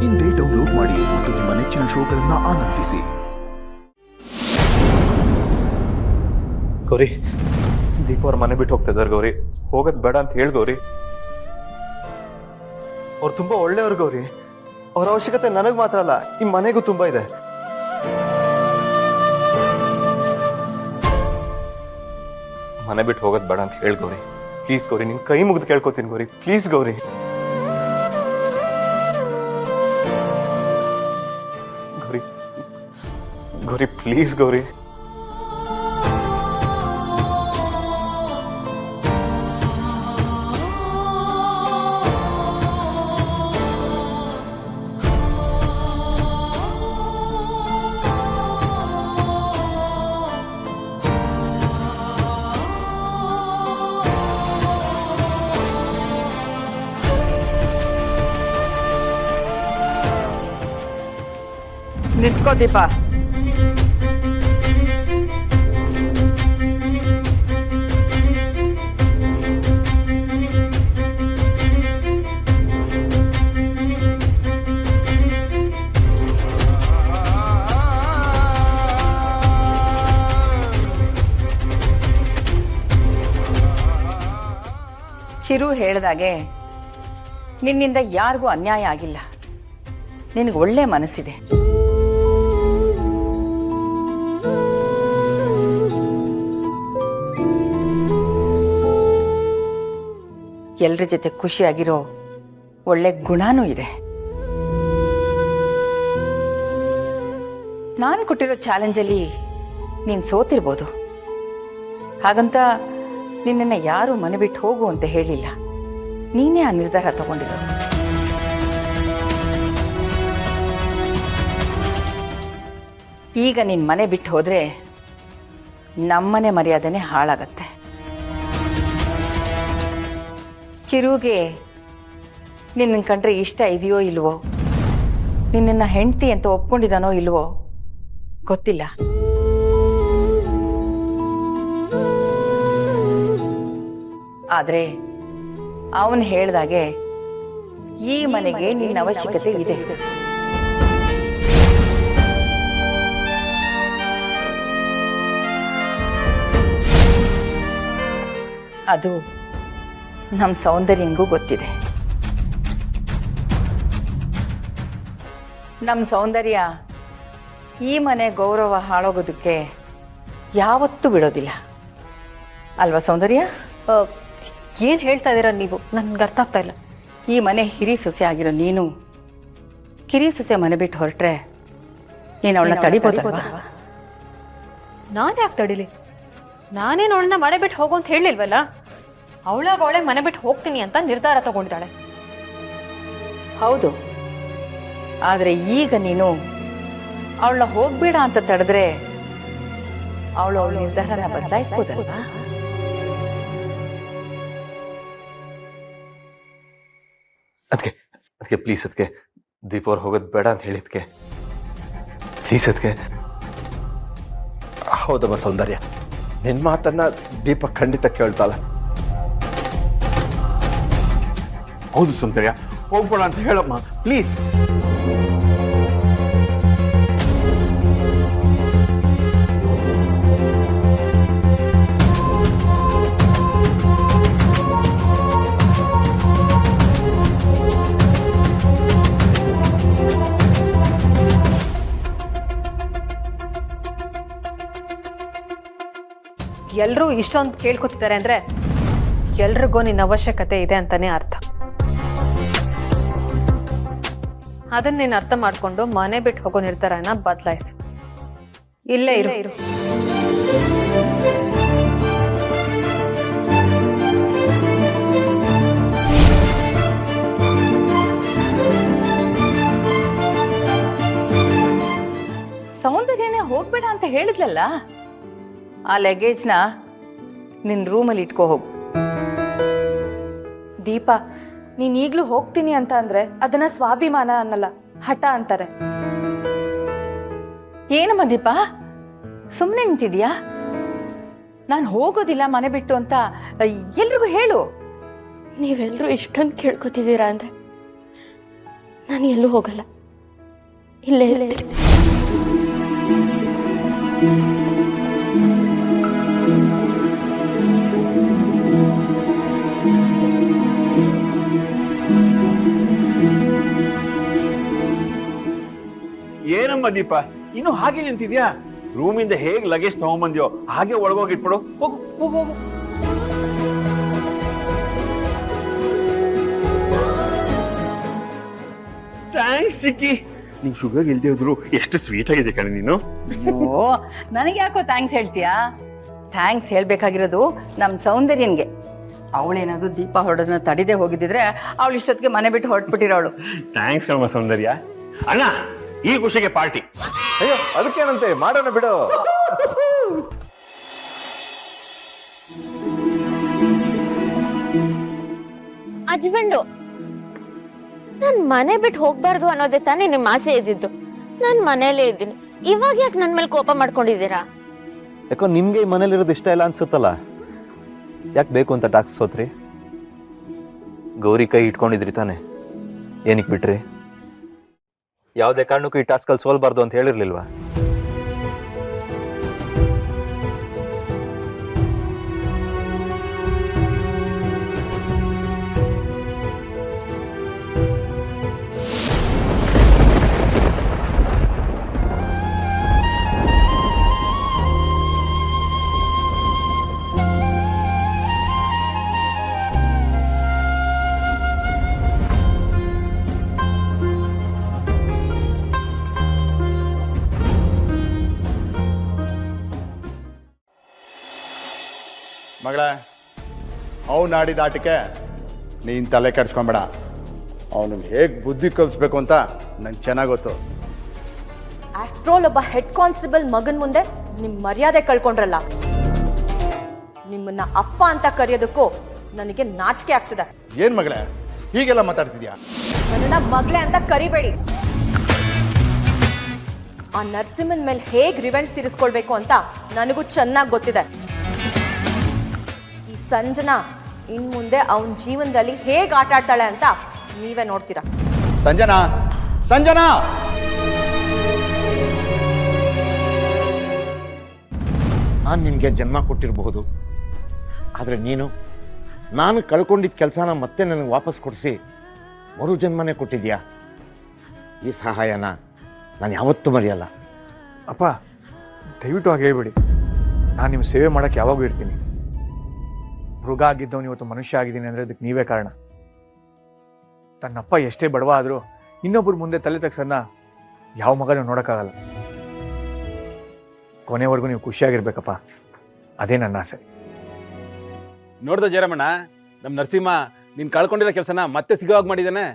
ಇಂದೇ ಡೌನ್ಲೋಡ್ ಮಾಡಿ ಮತ್ತು ನಿಮ್ಮ ನೆಚ್ಚಿನ ಶೋಗಳನ್ನು ಆನಂದಿಸಿ. ಗೌರಿ, ದೀಪ ಅವ್ರ ಮನೆ ಬಿಟ್ಟು ಹೋಗ್ತಾ ಇದ್ದಾರೆ ಗೌರಿ. ಹೋಗೋದು ಬೇಡ ಅಂತ ಹೇಳಿ ಗೌರಿ. ಅವ್ರು ತುಂಬಾ ಒಳ್ಳೆಯವ್ರು ಗೌರಿ. ಅವ್ರ ಅವಶ್ಯಕತೆ ನನಗೆ ಮಾತ್ರ ಅಲ್ಲ, ಈ ಮನೆಗೂ ತುಂಬಾ ಇದೆ. ಮನೆ ಬಿಟ್ಟು ಹೋಗೋದು ಬೇಡ ಅಂತ ಹೇಳಿ ಗೌರಿ. ಪ್ಲೀಸ್ ಗೌರಿ, ನಿನ್ ಕೈ ಮುಗಿದು ಕೇಳ್ಕೊತೀನಿ ಗೌರಿ. ಪ್ಲೀಸ್ ಗೌರಿ. ಗೌರಿ ಗೌರಿ ಪ್ಲೀಸ್ ಗೌರಿ. ನಿಂತ್ಕೋ ದೀಪ. ಚಿರು ಹೇಳ್ದಾಗೆ ನಿನ್ನಿಂದ ಯಾರಿಗೂ ಅನ್ಯಾಯ ಆಗಿಲ್ಲ. ನಿನಗೆ ಒಳ್ಳೆ ಮನಸ್ಸಿದೆ. ಎಲ್ಲರ ಜೊತೆ ಖುಷಿಯಾಗಿರೋ ಒಳ್ಳೆ ಗುಣನೂ ಇದೆ. ನಾನು ಕೊಟ್ಟಿರೋ ಚಾಲೆಂಜಲ್ಲಿ ನೀನು ಸೋತಿರ್ಬೋದು. ಹಾಗಂತ ನಿನ್ನನ್ನು ಯಾರೂ ಮನೆ ಬಿಟ್ಟು ಹೋಗು ಅಂತ ಹೇಳಿಲ್ಲ. ನೀನೇ ಆ ನಿರ್ಧಾರ ತಗೊಂಡಿರೋದು. ಈಗ ನೀನು ಮನೆ ಬಿಟ್ಟು ಹೋದರೆ ನಮ್ಮನೆ ಮರ್ಯಾದೆನೇ ಹಾಳಾಗತ್ತೆ. ಚಿರುಗೆ ನಿನ್ನ ಕಂಡ್ರೆ ಇಷ್ಟ ಇದೆಯೋ ಇಲ್ವೋ, ನಿನ್ನನ್ನು ಹೆಂಡತಿ ಅಂತ ಒಪ್ಕೊಂಡಿದ್ದಾನೋ ಇಲ್ವೋ ಗೊತ್ತಿಲ್ಲ. ಆದರೆ ಅವನು ಹೇಳ್ದಾಗೆ ಈ ಮನೆಗೆ ನಿನ್ನ ಅವಶ್ಯಕತೆ ಇದೆ. ಅದು ನಮ್ಮ ಸೌಂದರ್ಯಂಗೂ ಗೊತ್ತಿದೆ. ನಮ್ಮ ಸೌಂದರ್ಯ ಈ ಮನೆ ಗೌರವ ಹಾಳೋಗೋದಕ್ಕೆ ಯಾವತ್ತೂ ಬಿಡೋದಿಲ್ಲ ಅಲ್ವಾ ಸೌಂದರ್ಯ? ಏನು ಹೇಳ್ತಾ ಇದ್ದೀರಾ ನೀವು? ನನ್ಗೆ ಅರ್ಥ ಆಗ್ತಾ ಇಲ್ಲ. ಈ ಮನೆ ಹಿರಿ ಸೊಸೆ ಆಗಿರೋ ನೀನು ಕಿರಿ ಸೊಸೆ ಮನೆ ಬಿಟ್ಟು ಹೊರಟ್ರೆ ನೀನು ಅವಳನ್ನ ತಡಿಬೋದಲ್ವಾ? ನಾನು ಯಾಕೆ ತಡಿಲಿ? ನಾನೇನು ಅವಳನ್ನ ಮನೆ ಬಿಟ್ಟು ಹೋಗು ಅಂತ ಹೇಳಿಲ್ವಲ್ಲ. ಅವಳೇ ಮನೆ ಬಿಟ್ಟು ಹೋಗ್ತೀನಿ ಅಂತ ನಿರ್ಧಾರ ತಗೊಂಡಿದ್ದಾಳೆ. ಹೌದು, ಆದರೆ ಈಗ ನೀನು ಅವಳನ್ನ ಹೋಗ್ಬೇಡ ಅಂತ ತಡೆದ್ರೆ ಅವಳ ನಿರ್ಧಾರನ ಬದಲಾಯಿಸ್ಬೋದಲ್ವಾ? ಅದಕ್ಕೆ ಪ್ಲೀಸ್ ಅದಕ್ಕೆ ದೀಪ ಅವ್ರು ಹೋಗೋದು ಬೇಡ ಅಂತ ಹೇಳಿದ್ಕೆ ಪ್ಲೀಸ್ ಅದಕ್ಕೆ. ಹೌದಮ್ಮ ಸೌಂದರ್ಯ, ನಿನ್ನ ಮಾತನ್ನ ದೀಪ ಖಂಡಿತ ಕೇಳ್ತಾಳೆ. ಹೌದು ಸೌಂದರ್ಯ, ಹೋಗ್ಬೇಡ ಅಂತ ಹೇಳಮ್ಮ ಪ್ಲೀಸ್. ಎಲ್ಲರೂ ಇಷ್ಟೊಂದು ಕೇಳ್ಕೊತಿದ್ದಾರೆ ಅಂದ್ರೆ ಎಲ್ರಿಗೂ ನಿನ್ನ ಅವಶ್ಯಕತೆ ಇದೆ ಅಂತಾನೆ ಅರ್ಥ. ಅದನ್ನ ನೀನು ಅರ್ಥ ಮಾಡ್ಕೊಂಡು ಮನೆ ಬಿಟ್ಟು ಹೋಗೋ ನಿರ್ಧಾರನ ಬದಲಾಯಿಸು. ಇಲ್ಲೇ ಇರು. ಸೌಂದರ್ಯನೇ ಹೋಗ್ಬೇಡ ಅಂತ ಹೇಳಿದ್ಲಲ್ಲ, ಆ ಲಗೇಜ್ನ ನಿನ್ನ ರೂಮಲ್ಲಿ ಇಟ್ಕೋ ಹೋಗು. ದೀಪ, ನೀನ್ ಈಗ್ಲೂ ಹೋಗ್ತೀನಿ ಅಂತ ಅಂದ್ರೆ ಅದನ್ನ ಸ್ವಾಭಿಮಾನ ಅನ್ನಲ್ಲ, ಹಠ ಅಂತಾರೆ. ಏನಮ್ಮ ದೀಪ, ಸುಮ್ಮನೆ ನಿಂತಿದ್ಯಾ? ನಾನು ಹೋಗೋದಿಲ್ಲ ಮನೆ ಬಿಟ್ಟು ಅಂತ ಎಲ್ರಿಗೂ ಹೇಳು. ನೀವೆಲ್ಲರೂ ಇಷ್ಟೊಂದು ಕೇಳ್ಕೊತಿದ್ದೀರಾ ಅಂದ್ರೆ ನಾನು ಎಲ್ಲೂ ಹೋಗಲ್ಲ, ಇಲ್ಲೇ ಇರ್ತೀನಿ. ಏನಮ್ಮ ದೀಪ ಇನ್ನು ಹಾಗೆ ನಿಂತಿದ್ಯಾ? ರೂಮಿಂದ ಹೇಗ್ ಲಗೇಜ್ ತಗೊಂಬಂದ್ಯೋ ಹಾಗೆ ಒಳಗೋಗಿಟ್ಬಿಡು. ಹೋಗು ಹೋಗು ಹೋಗು. ಥ್ಯಾಂಕ್ಸ್ ಚಿಕ್ಕಿ. ನಿಂಗೆ ಶುಗರ್ ಇಲ್ದೇ ಇದ್ರು ಎಷ್ಟು ಸ್ವೀಟ್ ಆಗಿದೆ ಕಣೆ ನೀನು. ಅಯ್ಯೋ ನನಗೆ ಯಾಕೋ ಥ್ಯಾಂಕ್ಸ್ ಹೇಳ್ತೀಯಾ? ಥ್ಯಾಂಕ್ಸ್ ಹೇಳ್ಬೇಕಾಗಿರೋದು ನಮ್ಮ ಸೌಂದರ್ಯನ್ಗೆ. ಅವಳೇನಾದ್ರು ದೀಪ ಹೊರಡೋದನ್ನ ತಡಿದೇ ಹೋಗಿದ್ದಿದ್ರೆ ಅವಳು ಇಷ್ಟೊತ್ತಿಗೆ ಮನೆ ಬಿಟ್ಟು ಹೊರಟ್ಬಿಟ್ಟಿರೋಳು. ಥ್ಯಾಂಕ್ಸ್ ಕಣಮ್ಮ ಸೌಂದರ್ಯ. ಅಣ್ಣ ಈ ಖುಷಿಗೆ ಪಾರ್ಟಿ. ಅಯ್ಯೋ ಅದಕ್ಕೇನಂತೆ, ಮಾಡೋಣ ಬಿಡು. ಹಸ್ಬೆಂಡು ನಾನು ಮನೆ ಬಿಟ್ಟು ಹೋಗ್ಬಾರ್ದು ಅನ್ನೋದೇ ತಾನೇ ನಿಮ್ಮ ಆಸೆ ಇದ್ದಿದ್ದು. ನಾನು ಮನೇಲೇ ಇದ್ದೀನಿ. ಇವಾಗ ಯಾಕೆ ನನ್ನ ಮೇಲೆ ಕೋಪ ಮಾಡ್ಕೊಂಡಿದ್ದೀರಾ? ಯಾಕೋ ನಿಮ್ಗೆ ಈ ಮನೇಲಿರೋದು ಇಷ್ಟ ಇಲ್ಲ ಅನ್ಸುತ್ತಲ್ಲ, ಯಾಕೆ ಬೇಕು ಅಂತ ಟಾಕ್ಸ್ ಸೋತ್ರಿ? ಗೌರಿ ಕೈ ಇಟ್ಕೊಂಡಿದ್ರಿ ತಾನೆ, ಏನಕ್ಕೆ ಬಿಟ್ರಿ? ಯಾವುದೇ ಕಾರಣಕ್ಕೂ ಈ ಟಾಸ್ಕಲ್ಲಿ ಸೋಲ್ಬಾರ್ದು ಅಂತ ಹೇಳಿರ್ಲಿಲ್ವಾ? ಮಗಳೇ, ಅವನು ಆಡಿದ ಆಟಕ್ಕೆ ನೀನು ತಲೆ ಕೆಡ್ಸ್ಕೊಂಬೇಡ. ಅವನಿಗೆ ಹೇಗೆ ಬುದ್ಧಿ ಕಲಿಸ್ಬೇಕು ಅಂತ ನಂಗೆ ಚೆನ್ನಾಗಿ ಗೊತ್ತು. ಆಫ್ಟ್ರೋಲ್ ಒಬ್ಬ ಹೆಡ್ ಕಾನ್ಸ್ಟೇಬಲ್ ಮಗನ್ ಮುಂದೆ ನಿಮ್ಮ ಮರ್ಯಾದೆ ಕಳ್ಕೊಂಡ್ರಲ್ಲ. ನಿಮ್ಮನ್ನ ಅಪ್ಪ ಅಂತ ಕರೆಯೋದಕ್ಕೂ ನನಗೆ ನಾಚಿಕೆ ಆಗ್ತದೆ. ಏನು ಮಗಳೇ ಹೀಗೆಲ್ಲ ಮಾತಾಡ್ತಿದ್ಯಾ? ನನ್ನನ್ನ ಮಗಳೇ ಅಂತ ಕರಿಬೇಡಿ. ಆ ನರಸಿಂಹನ್ ಮೇಲೆ ಹೇಗೆ ರಿವೆಂಜ್ ತೀರಿಸ್ಕೊಳ್ಬೇಕು ಅಂತ ನನಗೂ ಚೆನ್ನಾಗಿ ಗೊತ್ತಿದೆ. ಈ ಸಂಜನಾ ಇನ್ ಮುಂದೆ ಅವನ ಜೀವನದಲ್ಲಿ ಹೇಗೆ ಆಟ ಆಡ್ತಾಳೆ ಅಂತ ನೀವೇ ನೋಡ್ತೀರಾ. ಸಂಜನಾ, ಸಂಜನಾ! ನಾನು ನಿನಗೆ ಜನ್ಮ ಕೊಟ್ಟಿರಬಹುದು, ಆದರೆ ನೀನು ನಾನು ಕಳ್ಕೊಂಡಿದ್ದ ಕೆಲಸನ ಮತ್ತೆ ನನಗೆ ವಾಪಸ್ ಕೊಡಿಸಿ ಮರು ಜನ್ಮನೇ ಕೊಟ್ಟಿದ್ಯಾ. ಈ ಸಹಾಯನ ನಾನು ಯಾವತ್ತೂ ಮರೆಯಲ್ಲ. ಅಪ್ಪ ದಯವಿಟ್ಟು ಹಾಗೆ ಹೇಳ್ಬೇಡಿ. ನಾನು ನಿಮ್ಮ ಸೇವೆ ಮಾಡೋಕ್ಕೆ ಯಾವಾಗೂ ಇರ್ತೀನಿ. ಮೃಗ ಆಗಿದ್ದವನು ಇವತ್ತು ಮನುಷ್ಯ ಆಗಿದ್ದೀನಿ ಅಂದರೆ ಅದಕ್ಕೆ ನೀವೇ ಕಾರಣ. ತನ್ನಪ್ಪ ಎಷ್ಟೇ ಬಡವ ಆದರೂ ಇನ್ನೊಬ್ಬರ ಮುಂದೆ ತಲೆ ತಗ್ಸನ್ನ ಯಾವ ಮಗನೂ ನೋಡೋಕ್ಕಾಗಲ್ಲ. ಕೊನೆವರೆಗೂ ನೀವು ಖುಷಿಯಾಗಿರ್ಬೇಕಪ್ಪ, ಅದೇ ನನ್ನ ಆಸೆ. ನೋಡ್ದ ಜಯರಾಮಣ್ಣ, ನಮ್ಮ ನರಸಿಂಹ ನೀನ್ ಕಳ್ಕೊಂಡಿರೋ ಕೆಲಸನ ಮತ್ತೆ ಸಿಗೋವಾಗ ಮಾಡಿದ್ದಾನೆ.